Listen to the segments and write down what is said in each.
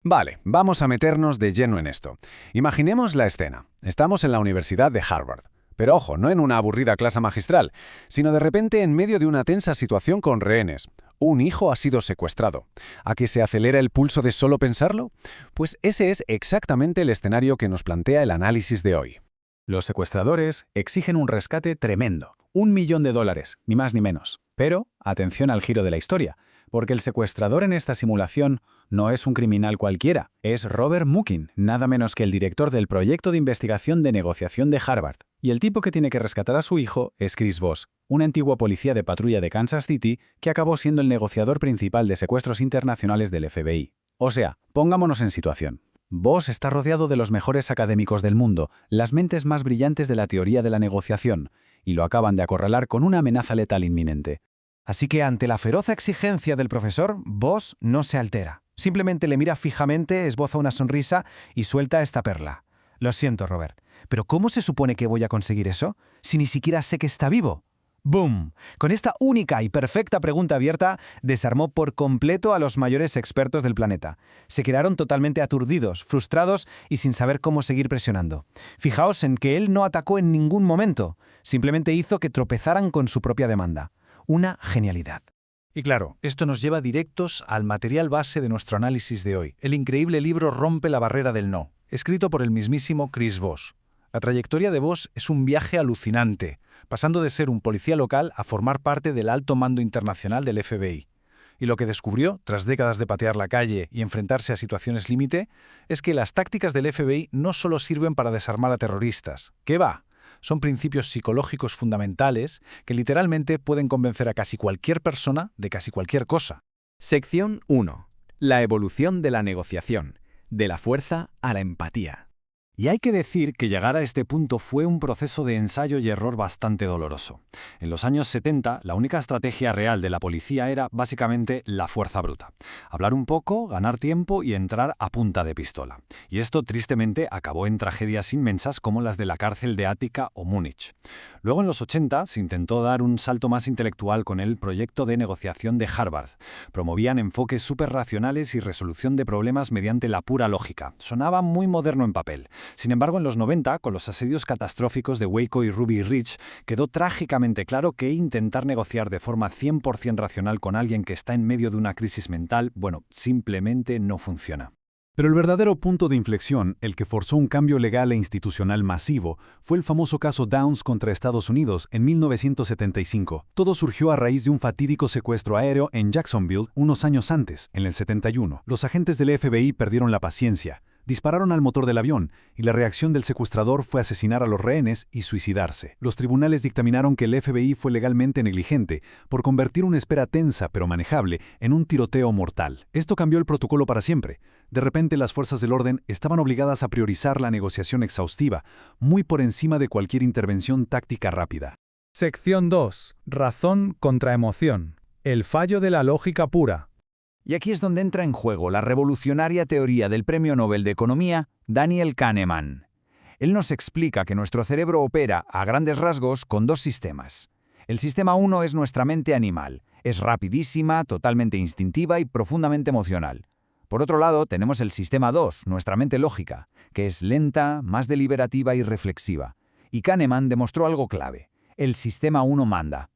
Vale, vamos a meternos de lleno en esto. Imaginemos la escena. Estamos en la Universidad de Harvard. Pero ojo, no en una aburrida clase magistral, sino de repente en medio de una tensa situación con rehenes. Un hijo ha sido secuestrado. ¿A que se acelera el pulso de solo pensarlo? Pues ese es exactamente el escenario que nos plantea el análisis de hoy. Los secuestradores exigen un rescate tremendo, $1 millón, ni más ni menos. Pero, atención al giro de la historia, porque el secuestrador en esta simulación no es un criminal cualquiera, es Robert Mukin, nada menos que el director del proyecto de investigación de negociación de Harvard. Y el tipo que tiene que rescatar a su hijo es Chris Voss, un antiguo policía de patrulla de Kansas City que acabó siendo el negociador principal de secuestros internacionales del FBI. O sea, pongámonos en situación. Voss está rodeado de los mejores académicos del mundo, las mentes más brillantes de la teoría de la negociación, y lo acaban de acorralar con una amenaza letal inminente. Así que ante la feroz exigencia del profesor, Voss no se altera. Simplemente le mira fijamente, esboza una sonrisa y suelta esta perla. Lo siento, Robert, pero ¿cómo se supone que voy a conseguir eso si ni siquiera sé que está vivo? ¡Boom! Con esta única y perfecta pregunta abierta, desarmó por completo a los mayores expertos del planeta. Se quedaron totalmente aturdidos, frustrados y sin saber cómo seguir presionando. Fijaos en que él no atacó en ningún momento, simplemente hizo que tropezaran con su propia demanda. Una genialidad. Y claro, esto nos lleva directos al material base de nuestro análisis de hoy, el increíble libro Rompe la barrera del no, escrito por el mismísimo Chris Voss. La trayectoria de Voss es un viaje alucinante, pasando de ser un policía local a formar parte del alto mando internacional del FBI. Y lo que descubrió, tras décadas de patear la calle y enfrentarse a situaciones límite, es que las tácticas del FBI no solo sirven para desarmar a terroristas. ¿Qué va? Son principios psicológicos fundamentales que literalmente pueden convencer a casi cualquier persona de casi cualquier cosa. Sección 1. La evolución de la negociación, de la fuerza a la empatía. Y hay que decir que llegar a este punto fue un proceso de ensayo y error bastante doloroso. En los años 70, la única estrategia real de la policía era básicamente la fuerza bruta. Hablar un poco, ganar tiempo y entrar a punta de pistola. Y esto tristemente acabó en tragedias inmensas como las de la cárcel de Ática o Múnich. Luego en los 80 se intentó dar un salto más intelectual con el proyecto de negociación de Harvard. Promovían enfoques superracionales y resolución de problemas mediante la pura lógica. Sonaba muy moderno en papel. Sin embargo, en los 90, con los asedios catastróficos de Waco y Ruby Ridge, quedó trágicamente claro que intentar negociar de forma 100% racional con alguien que está en medio de una crisis mental, simplemente no funciona. Pero el verdadero punto de inflexión, el que forzó un cambio legal e institucional masivo, fue el famoso caso Downs contra Estados Unidos en 1975. Todo surgió a raíz de un fatídico secuestro aéreo en Jacksonville unos años antes, en el 71. Los agentes del FBI perdieron la paciencia. Dispararon al motor del avión y la reacción del secuestrador fue asesinar a los rehenes y suicidarse. Los tribunales dictaminaron que el FBI fue legalmente negligente por convertir una espera tensa pero manejable en un tiroteo mortal. Esto cambió el protocolo para siempre. De repente las fuerzas del orden estaban obligadas a priorizar la negociación exhaustiva, muy por encima de cualquier intervención táctica rápida. Sección 2. Razón contra emoción. El fallo de la lógica pura. Y aquí es donde entra en juego la revolucionaria teoría del Premio Nobel de Economía, Daniel Kahneman. Él nos explica que nuestro cerebro opera, a grandes rasgos, con dos sistemas. El sistema 1 es nuestra mente animal. Es rapidísima, totalmente instintiva y profundamente emocional. Por otro lado, tenemos el sistema 2, nuestra mente lógica, que es lenta, más deliberativa y reflexiva. Y Kahneman demostró algo clave. El sistema 1 manda.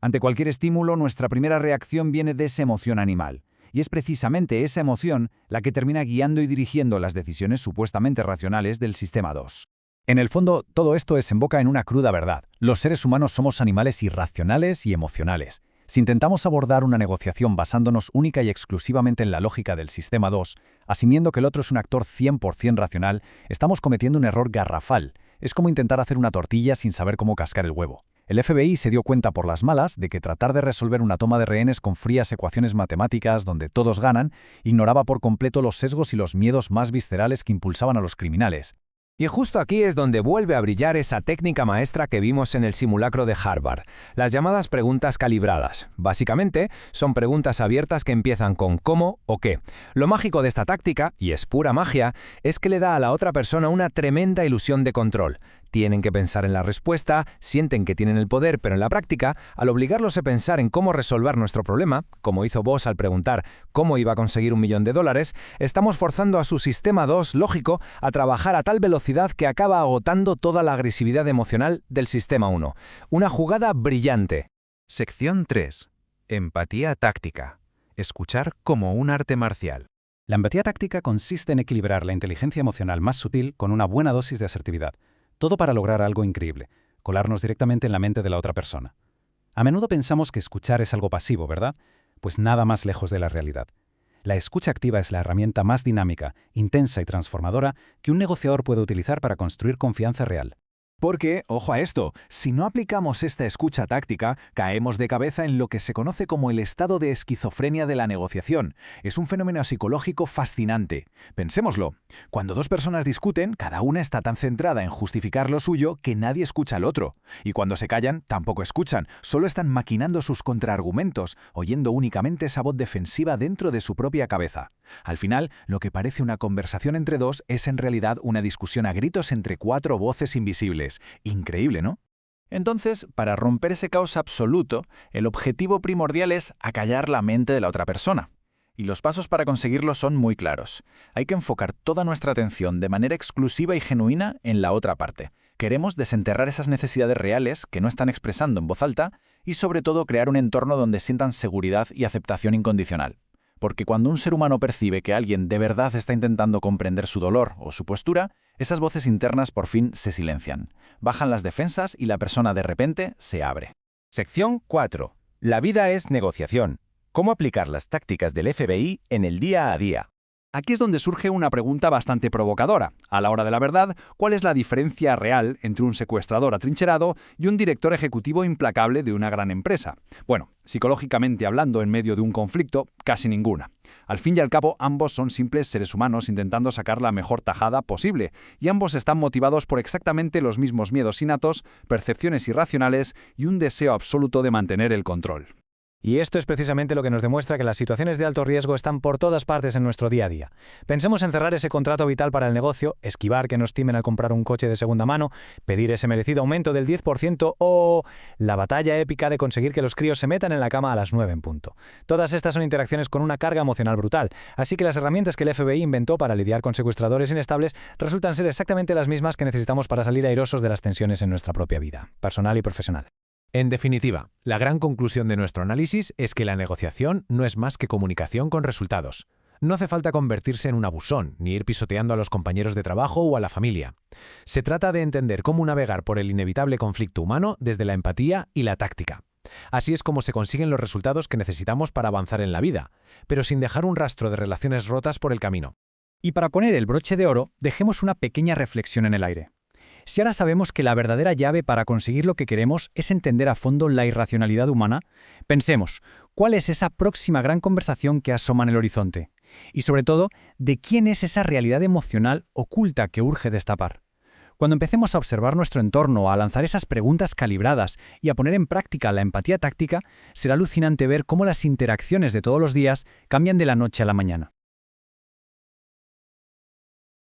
Ante cualquier estímulo, nuestra primera reacción viene de esa emoción animal. Y es precisamente esa emoción la que termina guiando y dirigiendo las decisiones supuestamente racionales del sistema 2. En el fondo, todo esto desemboca en una cruda verdad. Los seres humanos somos animales irracionales y emocionales. Si intentamos abordar una negociación basándonos única y exclusivamente en la lógica del sistema 2, asumiendo que el otro es un actor 100% racional, estamos cometiendo un error garrafal. Es como intentar hacer una tortilla sin saber cómo cascar el huevo. El FBI se dio cuenta por las malas de que tratar de resolver una toma de rehenes con frías ecuaciones matemáticas donde todos ganan ignoraba por completo los sesgos y los miedos más viscerales que impulsaban a los criminales. Y justo aquí es donde vuelve a brillar esa técnica maestra que vimos en el simulacro de Harvard, las llamadas preguntas calibradas. Básicamente, son preguntas abiertas que empiezan con ¿cómo o qué? Lo mágico de esta táctica, y es pura magia, es que le da a la otra persona una tremenda ilusión de control. Tienen que pensar en la respuesta, sienten que tienen el poder, pero en la práctica, al obligarlos a pensar en cómo resolver nuestro problema, como hizo Boss al preguntar cómo iba a conseguir $1.000.000, estamos forzando a su sistema 2 lógico a trabajar a tal velocidad que acaba agotando toda la agresividad emocional del sistema 1. Una jugada brillante. Sección 3. Empatía táctica. Escuchar como un arte marcial. La empatía táctica consiste en equilibrar la inteligencia emocional más sutil con una buena dosis de asertividad. Todo para lograr algo increíble, colarnos directamente en la mente de la otra persona. A menudo pensamos que escuchar es algo pasivo, ¿verdad? Pues nada más lejos de la realidad. La escucha activa es la herramienta más dinámica, intensa y transformadora que un negociador puede utilizar para construir confianza real. Porque, ojo a esto, si no aplicamos esta escucha táctica, caemos de cabeza en lo que se conoce como el estado de esquizofrenia de la negociación. Es un fenómeno psicológico fascinante. Pensémoslo. Cuando dos personas discuten, cada una está tan centrada en justificar lo suyo que nadie escucha al otro. Y cuando se callan, tampoco escuchan, solo están maquinando sus contraargumentos, oyendo únicamente esa voz defensiva dentro de su propia cabeza. Al final, lo que parece una conversación entre dos es en realidad una discusión a gritos entre 4 voces invisibles. Increíble, ¿no? Entonces, para romper ese caos absoluto, el objetivo primordial es acallar la mente de la otra persona. Y los pasos para conseguirlo son muy claros. Hay que enfocar toda nuestra atención de manera exclusiva y genuina en la otra parte. Queremos desenterrar esas necesidades reales que no están expresando en voz alta y sobre todo crear un entorno donde sientan seguridad y aceptación incondicional. Porque cuando un ser humano percibe que alguien de verdad está intentando comprender su dolor o su postura, esas voces internas por fin se silencian. Bajan las defensas y la persona de repente se abre. Sección 4. La vida es negociación. ¿Cómo aplicar las tácticas del FBI en el día a día? Aquí es donde surge una pregunta bastante provocadora. A la hora de la verdad, ¿cuál es la diferencia real entre un secuestrador atrincherado y un director ejecutivo implacable de una gran empresa? Bueno, psicológicamente hablando, en medio de un conflicto, casi ninguna. Al fin y al cabo, ambos son simples seres humanos intentando sacar la mejor tajada posible, y ambos están motivados por exactamente los mismos miedos innatos, percepciones irracionales y un deseo absoluto de mantener el control. Y esto es precisamente lo que nos demuestra que las situaciones de alto riesgo están por todas partes en nuestro día a día. Pensemos en cerrar ese contrato vital para el negocio, esquivar que nos timen al comprar un coche de segunda mano, pedir ese merecido aumento del 10% o la batalla épica de conseguir que los críos se metan en la cama a las 9 en punto. Todas estas son interacciones con una carga emocional brutal, así que las herramientas que el FBI inventó para lidiar con secuestradores inestables resultan ser exactamente las mismas que necesitamos para salir airosos de las tensiones en nuestra propia vida, personal y profesional. En definitiva, la gran conclusión de nuestro análisis es que la negociación no es más que comunicación con resultados. No hace falta convertirse en un abusón, ni ir pisoteando a los compañeros de trabajo o a la familia. Se trata de entender cómo navegar por el inevitable conflicto humano desde la empatía y la táctica. Así es como se consiguen los resultados que necesitamos para avanzar en la vida, pero sin dejar un rastro de relaciones rotas por el camino. Y para poner el broche de oro, dejemos una pequeña reflexión en el aire. Si ahora sabemos que la verdadera llave para conseguir lo que queremos es entender a fondo la irracionalidad humana, pensemos, ¿cuál es esa próxima gran conversación que asoma en el horizonte? Y sobre todo, ¿de quién es esa realidad emocional oculta que urge destapar? Cuando empecemos a observar nuestro entorno, a lanzar esas preguntas calibradas y a poner en práctica la empatía táctica, será alucinante ver cómo las interacciones de todos los días cambian de la noche a la mañana.